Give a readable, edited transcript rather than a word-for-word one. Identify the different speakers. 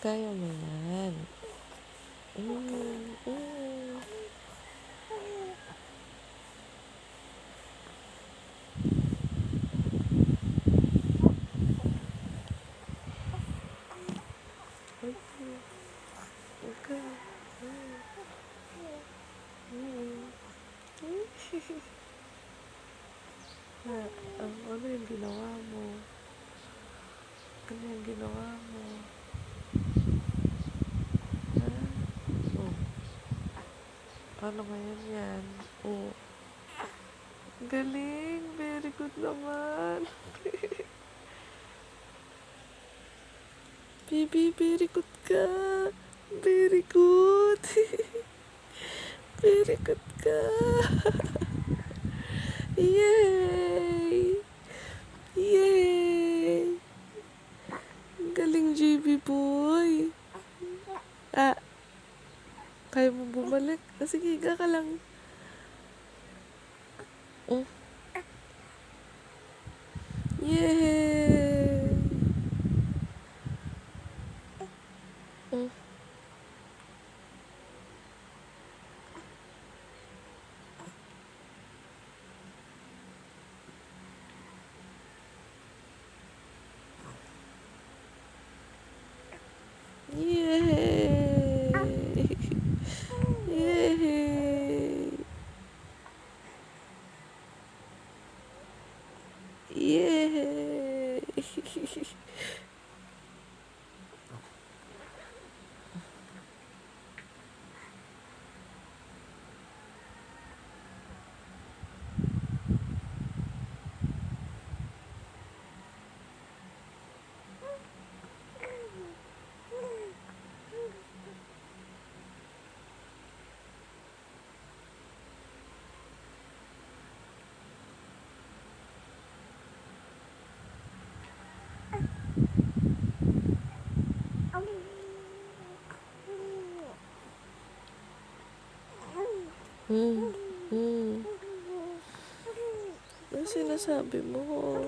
Speaker 1: Kaya mo yan. Mm. Okay. Ano yung ginawa mo? Ano yung ginawa mo? Ha? Oh. Paano ngayon yan? Oh. Galing! Very good naman! Baby, very good ka! Very good! Very good ka! Yay! Yay! Galing, JB boy! Ah, kaya mo bumalik? Sige, higa ka lang. Oh. Yay! Oh. Yay! Yay! Yay! Ano sinasabi mo?